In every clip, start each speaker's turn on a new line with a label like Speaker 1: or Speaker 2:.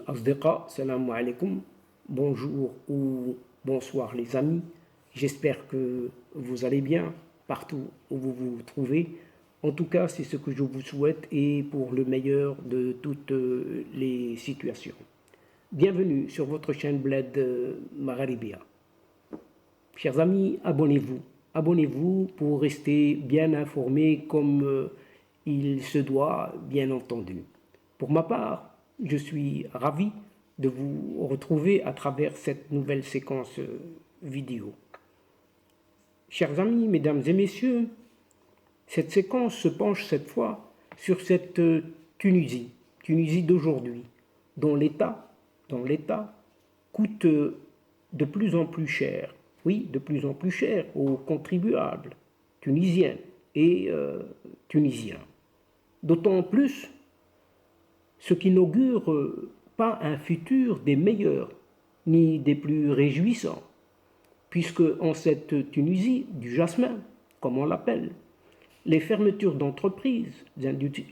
Speaker 1: Asdeqa, salam alaikum, bonjour ou bonsoir les amis. J'espère que vous allez bien partout où vous vous trouvez. En tout cas, c'est ce que je vous souhaite et pour le meilleur de toutes les situations. Bienvenue sur votre chaîne Bled Magharibia. Chers amis, abonnez-vous. Abonnez-vous pour rester bien informés comme il se doit, bien entendu. Pour ma part, je suis ravi de vous retrouver à travers cette nouvelle séquence vidéo. Chers amis, mesdames et messieurs, cette séquence se penche cette fois sur cette Tunisie d'aujourd'hui, dont l'État coûte de plus en plus cher, oui, de plus en plus cher aux contribuables tunisiens et tunisiens. D'autant plus ce qui n'augure pas un futur des meilleurs ni des plus réjouissants, puisque en cette Tunisie du jasmin, comme on l'appelle, les fermetures d'entreprises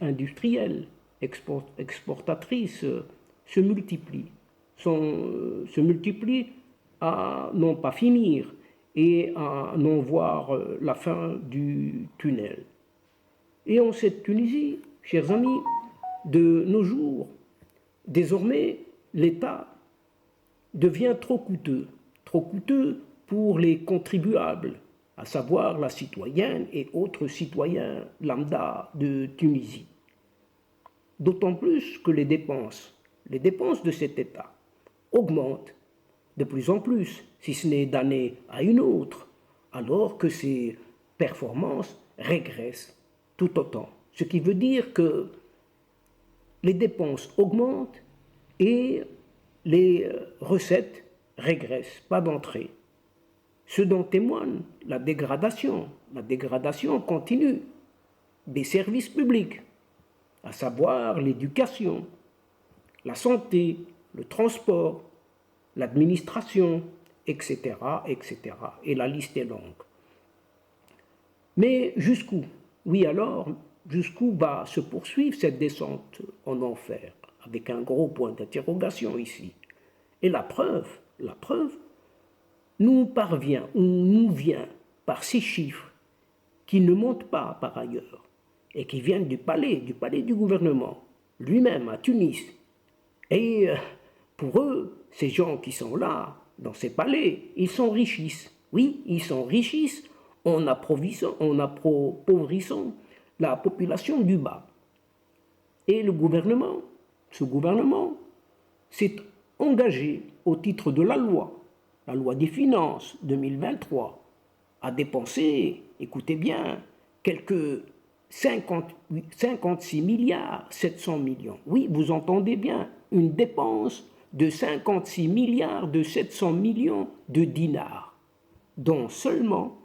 Speaker 1: industrielles, exportatrices se multiplient à n'en pas finir et à n'en voir la fin du tunnel. Et en cette Tunisie, chers amis, de nos jours, désormais, l'État devient trop coûteux pour les contribuables, à savoir la citoyenne et autres citoyens lambda de Tunisie. D'autant plus que les dépenses de cet État augmentent de plus en plus, si ce n'est d'année à une autre, alors que ses performances régressent tout autant. Ce qui veut dire que les dépenses augmentent et les recettes régressent, pas d'entrée. Ce dont témoigne la dégradation continue des services publics, à savoir l'éducation, la santé, le transport, l'administration, etc., etc. Et la liste est longue. Mais jusqu'où? Oui alors, jusqu'où va se poursuivre cette descente en enfer? Avec un gros point d'interrogation ici. Et la preuve nous vient par ces chiffres qui ne montent pas par ailleurs et qui viennent du palais du gouvernement lui-même à Tunis. Et pour eux, ces gens qui sont là, dans ces palais, ils s'enrichissent. Oui, ils s'enrichissent en appauvrissant la population du bas. Et ce gouvernement s'est engagé au titre de la loi des finances 2023, à dépenser, écoutez bien, quelques 56 milliards 700 millions. Oui, vous entendez bien, une dépense de 56 milliards de 700 millions de dinars, dont seulement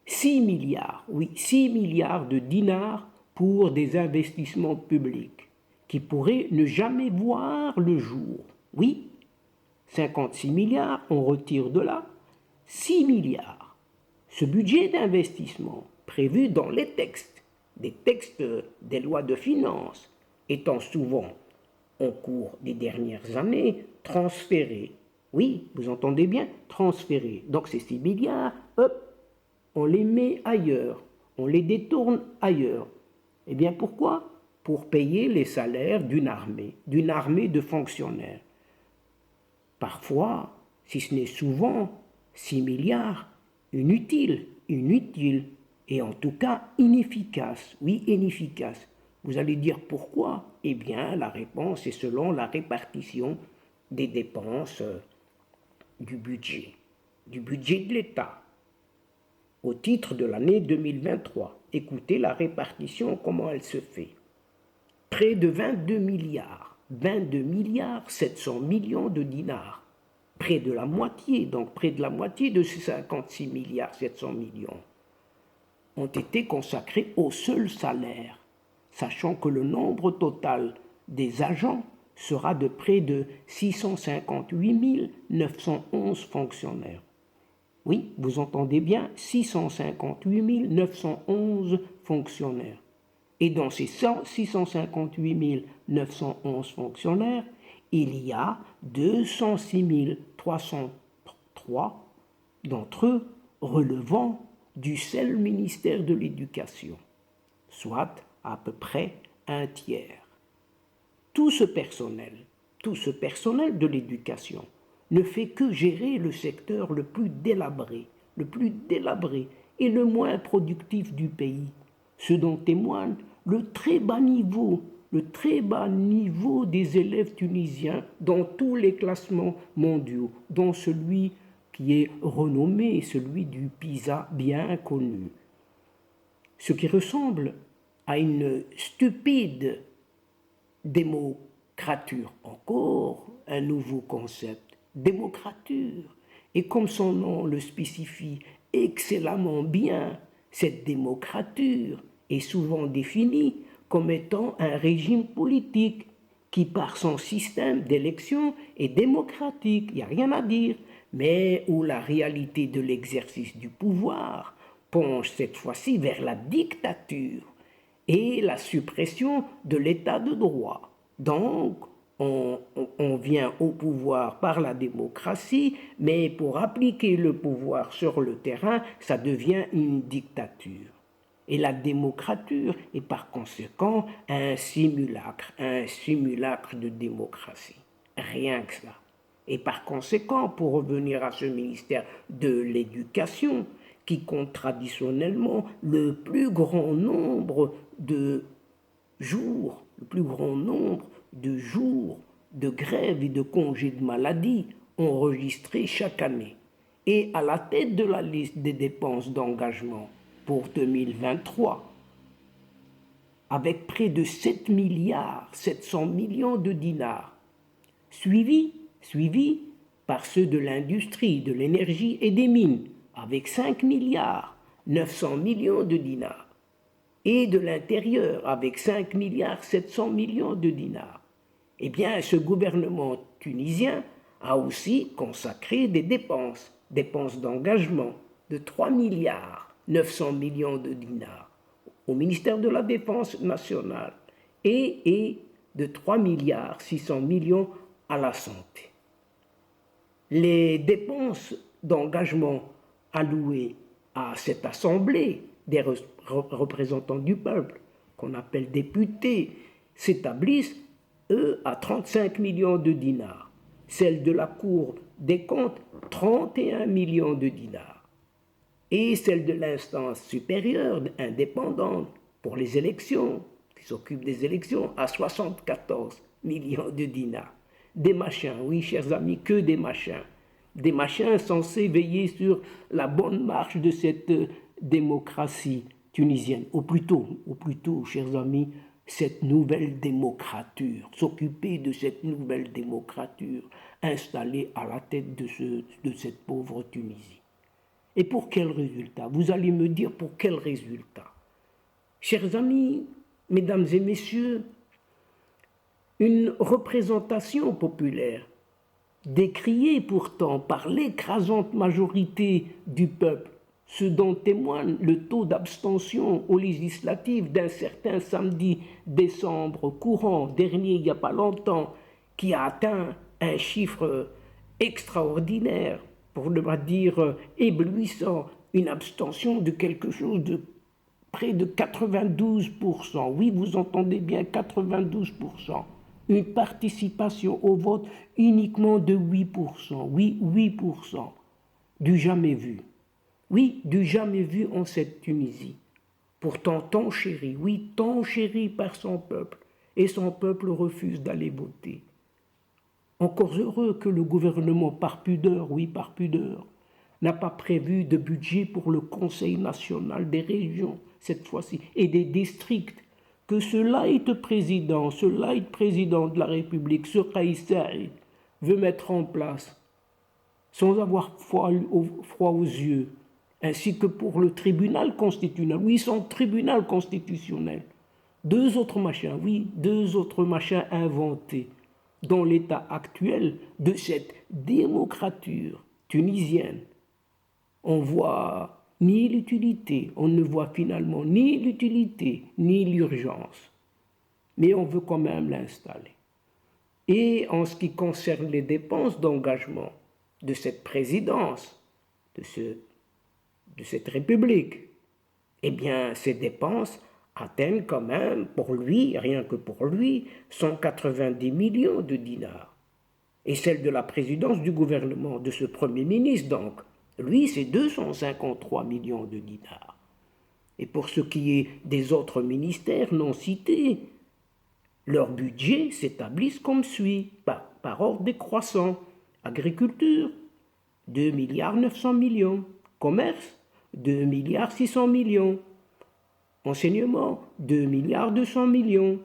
Speaker 1: 6 milliards, oui, 6 milliards de dinars pour des investissements publics qui pourraient ne jamais voir le jour. Oui, 56 milliards, on retire de là 6 milliards. Ce budget d'investissement prévu dans les textes, des lois de finances, étant souvent, au cours des dernières années, transférés. Oui, vous entendez bien, transférés. Donc ces 6 milliards, hop, on les met ailleurs, on les détourne ailleurs. Eh bien pourquoi? Pour payer les salaires d'une armée de fonctionnaires. Parfois, si ce n'est souvent, 6 milliards, inutiles, et en tout cas inefficaces. Oui, inefficaces. Vous allez dire pourquoi? Eh bien, la réponse est selon la répartition des dépenses du budget de l'État au titre de l'année 2023. Écoutez la répartition, comment elle se fait. Près de 22 milliards 700 millions de dinars, près de la moitié de ces 56 milliards 700 millions ont été consacrés au seul salaire, sachant que le nombre total des agents sera de près de 658 911 fonctionnaires. Oui, vous entendez bien, 658 911 fonctionnaires. Et dans ces 658 911 fonctionnaires, il y a 206 303 d'entre eux relevant du seul ministère de l'Éducation, soit à peu près un tiers. Tout ce personnel de l'éducation ne fait que gérer le secteur le plus délabré et le moins productif du pays, ce dont témoigne le très bas niveau des élèves tunisiens dans tous les classements mondiaux, dont celui qui est renommé, celui du PISA bien connu. Ce qui ressemble à une stupide démocrature, encore un nouveau concept, démocrature. Et comme son nom le spécifie excellemment bien, cette démocrature est souvent définie comme étant un régime politique qui, par son système d'élection, est démocratique, il n'y a rien à dire, mais où la réalité de l'exercice du pouvoir penche cette fois-ci vers la dictature et la suppression de l'état de droit. Donc, on vient au pouvoir par la démocratie, mais pour appliquer le pouvoir sur le terrain, ça devient une dictature. Et la démocrature est par conséquent un simulacre de démocratie. Rien que ça. Et par conséquent, pour revenir à ce ministère de l'Éducation, qui compte traditionnellement le plus grand nombre de jours de grèves et de congés de maladie enregistrés chaque année. Et à la tête de la liste des dépenses d'engagement pour 2023, avec près de 7 milliards 700 millions de dinars, suivi par ceux de l'industrie, de l'énergie et des mines, avec 5 milliards 900 millions de dinars, et de l'intérieur, avec 5 milliards 700 millions de dinars. Eh bien, ce gouvernement tunisien a aussi consacré des dépenses d'engagement de 3 milliards 900 millions de dinars au ministère de la Défense nationale et de 3 milliards 600 millions à la santé. Les dépenses d'engagement allouées à cette assemblée des représentants du peuple, qu'on appelle députés, s'établissent, eux, à 35 millions de dinars. Celles de la Cour des comptes, 31 millions de dinars. Et celle de l'instance supérieure indépendante pour les élections, qui s'occupe des élections, à 74 millions de dinars. Des machins, oui, chers amis, que des machins censés veiller sur la bonne marche de cette démocratie tunisienne, ou plutôt, chers amis, cette nouvelle démocrature, s'occuper de cette nouvelle démocrature installée à la tête de cette pauvre Tunisie. Et pour quel résultat? Vous allez me dire pour quel résultat? Chers amis, mesdames et messieurs, une représentation populaire, décriée pourtant par l'écrasante majorité du peuple, ce dont témoigne le taux d'abstention aux législatives d'un certain samedi décembre courant dernier, il n'y a pas longtemps, qui a atteint un chiffre extraordinaire, pour ne pas dire éblouissant, une abstention de quelque chose de près de 92%. Oui, vous entendez bien, 92%. Une participation au vote uniquement de 8%. Oui, 8%. Du jamais vu. Oui, du jamais vu en cette Tunisie. Pourtant tant chéri, oui, tant chéri par son peuple. Et son peuple refuse d'aller voter. Encore heureux que le gouvernement, par pudeur, n'a pas prévu de budget pour le Conseil national des régions, cette fois-ci, et des districts, que ce light président de la République, ce Kais Saïd, veut mettre en place, sans avoir froid aux yeux, ainsi que pour le tribunal constitutionnel. Oui, son tribunal constitutionnel. Deux autres machins inventés dans l'état actuel de cette démocrature tunisienne. On voit ni l'utilité. On ne voit finalement ni l'utilité, ni l'urgence. Mais on veut quand même l'installer. Et en ce qui concerne les dépenses d'engagement de cette présidence, de cette République, eh bien, ces dépenses atteignent quand même, pour lui, rien que pour lui, 190 millions de dinars. Et celle de la présidence du gouvernement, de ce Premier ministre, donc, lui, c'est 253 millions de dinars. Et pour ce qui est des autres ministères non cités, leurs budgets s'établissent comme suit, par ordre décroissant. Agriculture, 2 milliards 900 millions. Commerce, 2 milliards 600 millions. Enseignement, 2 milliards 200 millions.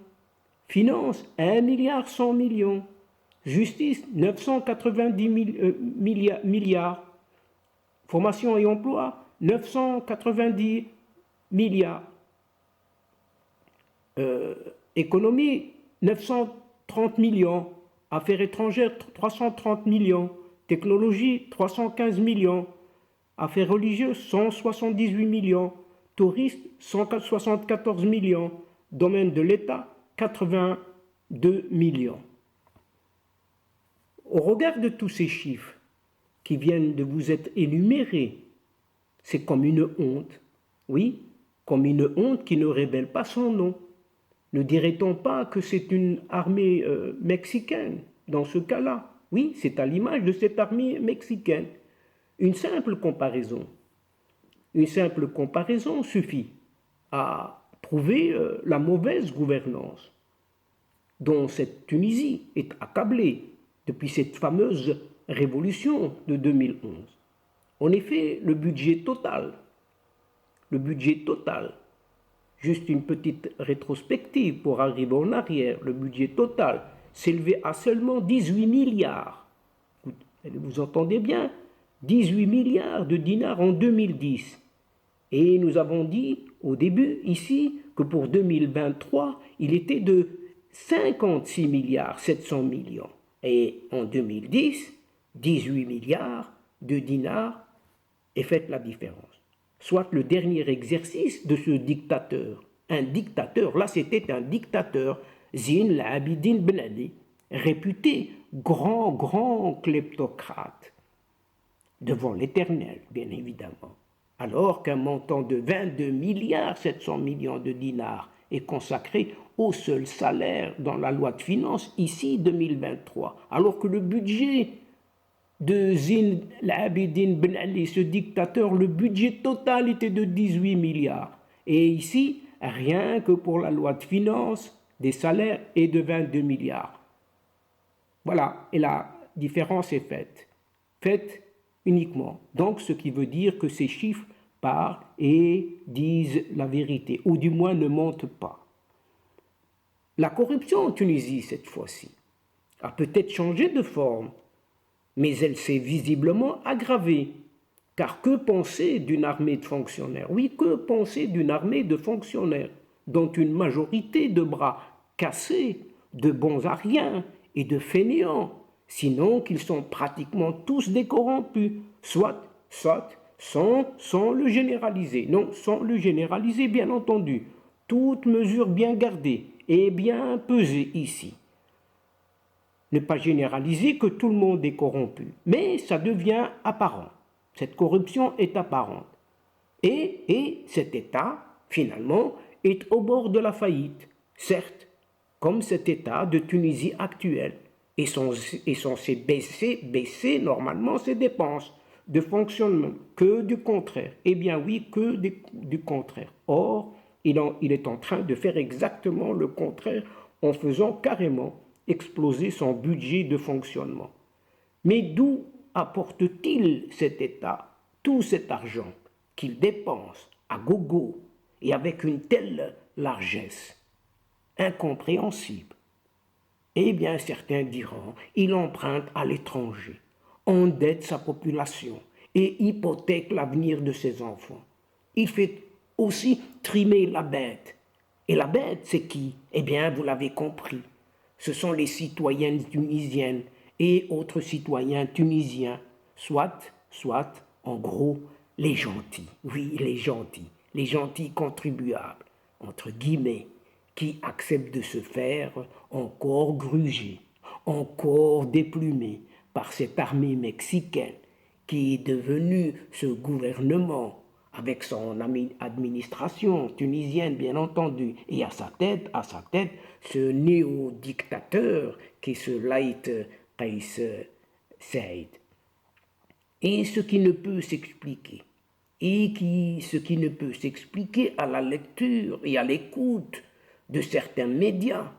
Speaker 1: Finance, 1 milliard 100 millions. Justice, 990 milliards. Formation et emploi, 990 milliards. Économie, 930 millions. Affaires étrangères, 330 millions. Technologie, 315 millions. Affaires religieuses, 178 millions. Tourisme, 174 millions. Domaine de l'État, 82 millions. Au regard de tous ces chiffres qui viennent de vous être énumérés, c'est comme une honte. Oui, comme une honte qui ne révèle pas son nom. Ne dirait-on pas que c'est une armée mexicaine dans ce cas-là? Oui, c'est à l'image de cette armée mexicaine. Une simple comparaison suffit à prouver la mauvaise gouvernance dont cette Tunisie est accablée depuis cette fameuse révolution de 2011. En effet, le budget total, juste une petite rétrospective pour arriver en arrière, le budget total s'élevait à seulement 18 milliards. Vous entendez bien, 18 milliards de dinars en 2010. Et nous avons dit au début ici que pour 2023, il était de 56 milliards 700 millions. Et en 2010, 18 milliards de dinars, et faites la différence. Soit le dernier exercice de ce dictateur. Un dictateur, là c'était un dictateur, Zine al-Abidine Ben Ali, réputé grand kleptocrate, devant l'Éternel, bien évidemment. Alors qu'un montant de 22 milliards 700 millions de dinars est consacré au seul salaire dans la loi de finances, ici 2023, alors que le budget de Zine al-Abidine Ben Ali, ce dictateur, le budget total était de 18 milliards. Et ici, rien que pour la loi de finances, des salaires est de 22 milliards. Voilà, et la différence est faite. Faite uniquement. Donc, ce qui veut dire que ces chiffres parlent et disent la vérité, ou du moins ne mentent pas. La corruption en Tunisie, cette fois-ci, a peut-être changé de forme, mais elle s'est visiblement aggravée. Car que penser d'une armée de fonctionnaires? Oui, que penser d'une armée de fonctionnaires dont une majorité de bras cassés, de bons à rien et de fainéants, sinon qu'ils sont pratiquement tous des corrompus, soit sans le généraliser. Non, sans le généraliser, bien entendu. Toute mesure bien gardée et bien pesée ici. Ne pas généraliser que tout le monde est corrompu, mais ça devient apparent. Cette corruption est apparente. Et cet État, finalement, est au bord de la faillite, certes, comme cet État de Tunisie actuel, et censé baisser normalement ses dépenses de fonctionnement, que du contraire. Eh bien oui, que du contraire. Or, il est en train de faire exactement le contraire en faisant carrément exploser son budget de fonctionnement. Mais d'où apporte-t-il cet État tout cet argent qu'il dépense à gogo et avec une telle largesse? Incompréhensible. Eh bien, certains diront, il emprunte à l'étranger, endette sa population et hypothèque l'avenir de ses enfants. Il fait aussi trimer la bête. Et la bête, c'est qui? Eh bien, vous l'avez compris. Ce sont les citoyennes tunisiennes et autres citoyens tunisiens, soit, en gros, les gentils, oui, les gentils contribuables, entre guillemets, qui acceptent de se faire encore gruger, encore déplumés par cette armée mexicaine qui est devenue ce gouvernement avec son administration tunisienne bien entendu et à sa tête ce néo-dictateur qui est ce Laït Kais Saïd. Et ce qui ne peut s'expliquer, ce qui ne peut s'expliquer à la lecture et à l'écoute de certains médias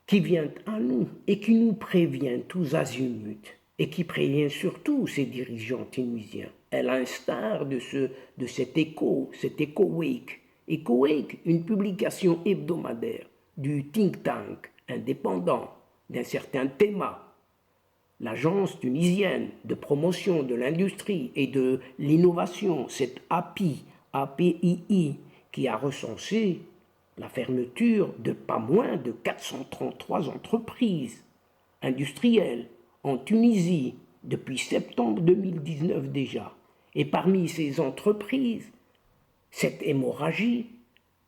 Speaker 1: qui viennent à nous et qui nous préviennent tous azimuts et qui prévient surtout ces dirigeants tunisiens, à l'instar de cet Echo Week. Echo Week, une publication hebdomadaire du think tank indépendant d'un certain Théma, l'agence tunisienne de promotion de l'industrie et de l'innovation, cette APII, qui a recensé la fermeture de pas moins de 433 entreprises industrielles en Tunisie depuis septembre 2019 déjà. Et parmi ces entreprises, cette hémorragie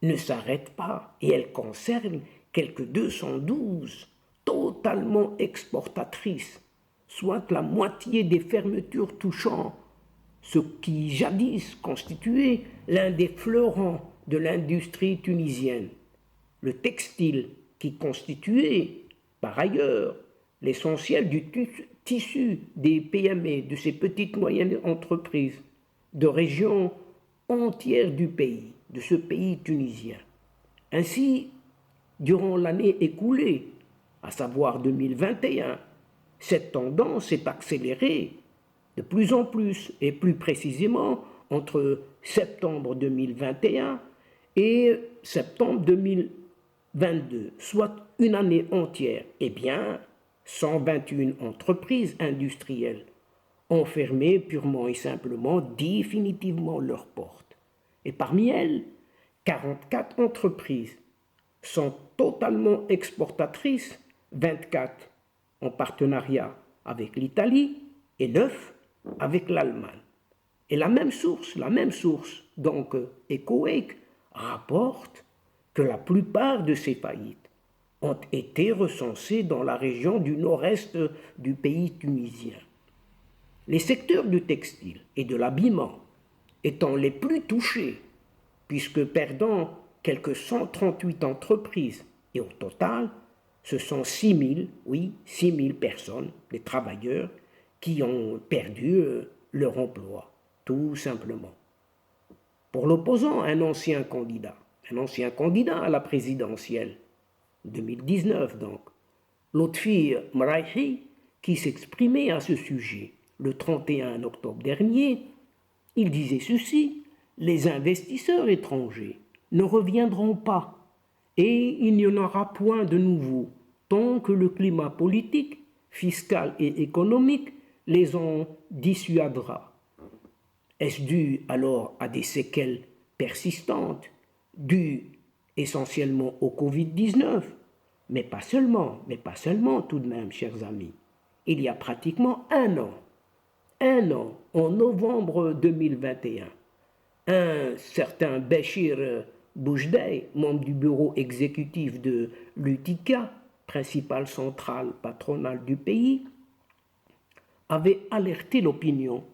Speaker 1: ne s'arrête pas et elle concerne quelques 212 totalement exportatrices, soit la moitié des fermetures touchant ce qui jadis constituait l'un des fleurons de l'industrie tunisienne, le textile qui constituait par ailleurs l'essentiel du tissu des PME, de ces petites moyennes entreprises de régions entières du pays, de ce pays tunisien. Ainsi, durant l'année écoulée, à savoir 2021, cette tendance s'est accélérée de plus en plus, et plus précisément entre septembre 2021 et septembre 2022, soit une année entière. Eh bien, 121 entreprises industrielles ont fermé purement et simplement, définitivement leurs portes. Et parmi elles, 44 entreprises sont totalement exportatrices, 24 en partenariat avec l'Italie et 9 avec l'Allemagne. Et la même source, donc EcoWake, rapporte que la plupart de ces faillites ont été recensées dans la région du nord-est du pays tunisien. Les secteurs du textile et de l'habillement étant les plus touchés, puisque perdant quelques 138 entreprises, et au total, ce sont 6 000 personnes, des travailleurs, qui ont perdu leur emploi, tout simplement. Pour l'opposant, un ancien candidat à la présidentielle, 2019 donc, Lotfi Mrahi, qui s'exprimait à ce sujet le 31 octobre dernier, il disait ceci: les investisseurs étrangers ne reviendront pas et il n'y en aura point de nouveau tant que le climat politique, fiscal et économique les en dissuadera. Est-ce dû alors à des séquelles persistantes, dues essentiellement au Covid-19 ? Mais pas seulement tout de même, chers amis. Il y a pratiquement un an, en novembre 2021, un certain Béchir Boujdei, membre du bureau exécutif de l'UTICA, principale centrale patronale du pays, avait alerté l'opinion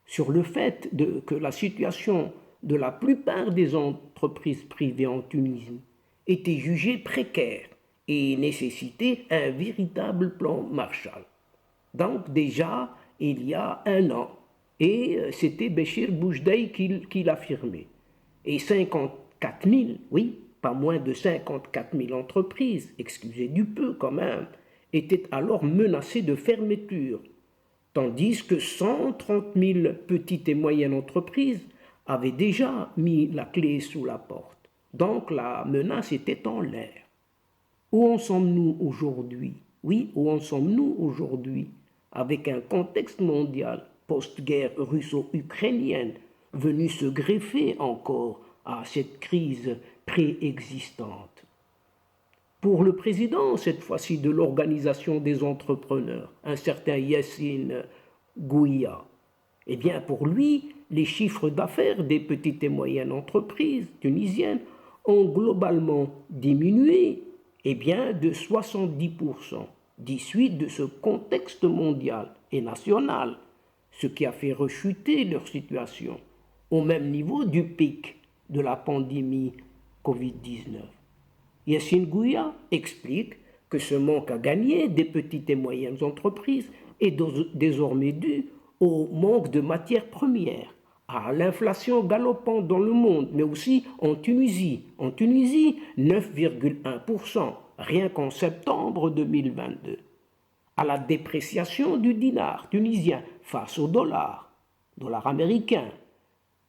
Speaker 1: sur le fait que la situation de la plupart des entreprises privées en Tunisie était jugée précaire et nécessitait un véritable plan Marshall. Donc déjà, il y a un an, et c'était Béchir Boujdei qui l'affirmait. Et 54 000, pas moins de 54 000 entreprises, excusez du peu quand même, étaient alors menacées de fermeture, tandis que 130 000 petites et moyennes entreprises avaient déjà mis la clé sous la porte. Donc la menace était en l'air. Où en sommes-nous aujourd'hui ? Où en sommes-nous aujourd'hui avec un contexte mondial post-guerre russo-ukrainienne venu se greffer encore à cette crise préexistante. Pour le président, cette fois-ci de l'Organisation des entrepreneurs, un certain Yassine Gouia, Eh bien, pour lui, les chiffres d'affaires des petites et moyennes entreprises tunisiennes ont globalement diminué de 70% d'issue de ce contexte mondial et national, ce qui a fait rechuter leur situation au même niveau du pic de la pandémie Covid-19. Yassine Gouya explique que ce manque à gagner des petites et moyennes entreprises est désormais dû au manque de matières premières, à l'inflation galopante dans le monde, mais aussi en Tunisie. En Tunisie, 9,1%, rien qu'en septembre 2022. À la dépréciation du dinar tunisien face au dollar américain,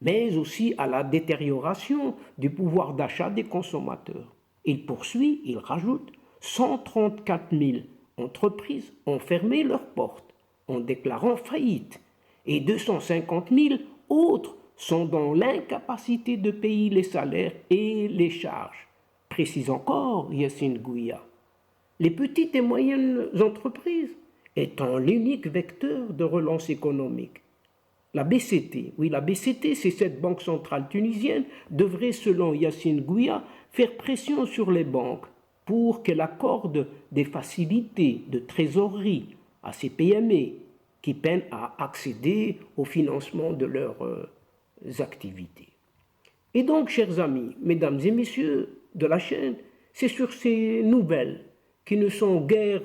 Speaker 1: mais aussi à la détérioration du pouvoir d'achat des consommateurs. Il poursuit, il rajoute, 134 000 entreprises ont fermé leurs portes en déclarant faillite et 250 000 autres sont dans l'incapacité de payer les salaires et les charges. Précise encore Yassine Gouya. Les petites et moyennes entreprises étant l'unique vecteur de relance économique. La BCT, oui, la BCT, c'est cette banque centrale tunisienne, devrait, selon Yassine Gouya, faire pression sur les banques pour qu'elles accordent des facilités de trésorerie à ces PME qui peinent à accéder au financement de leurs activités. Et donc, chers amis, mesdames et messieurs de la chaîne, c'est sur ces nouvelles qui ne sont guère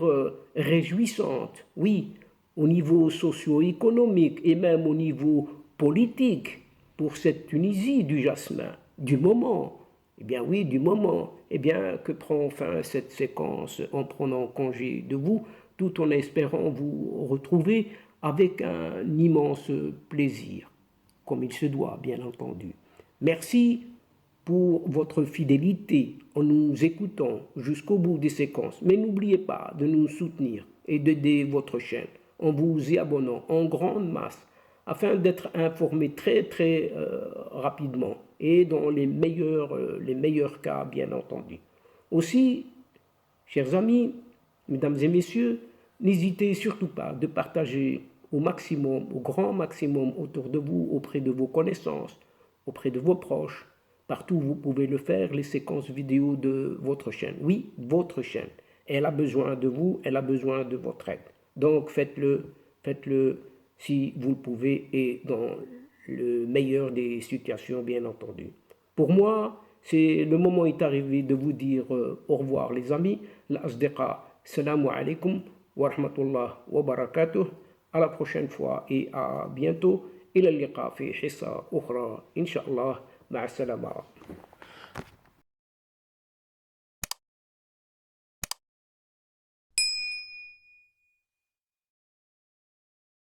Speaker 1: réjouissantes, oui, au niveau socio-économique et même au niveau politique pour cette Tunisie du jasmin, du moment, du moment, que prend fin cette séquence en prenant congé de vous, tout en espérant vous retrouver avec un immense plaisir, comme il se doit, bien entendu. Merci pour votre fidélité en nous écoutant jusqu'au bout des séquences. Mais n'oubliez pas de nous soutenir et d'aider votre chaîne en vous y abonnant en grande masse afin d'être informé très rapidement et dans les meilleurs cas, bien entendu. Aussi, chers amis, mesdames et messieurs, n'hésitez surtout pas de partager au maximum, au grand maximum autour de vous, auprès de vos connaissances, auprès de vos proches, partout où vous pouvez le faire, les séquences vidéo de votre chaîne. Oui, votre chaîne. Elle a besoin de vous, elle a besoin de votre aide. Donc faites-le si vous le pouvez et dans le meilleur des situations, bien entendu. Pour moi, le moment est arrivé de vous dire au revoir, les amis. L'asdiqa, salamu alaikum wa rahmatullah wa barakatuh. À la prochaine fois et à bientôt. إلى اللقاء في حصة أخرى إن شاء الله مع السلامة.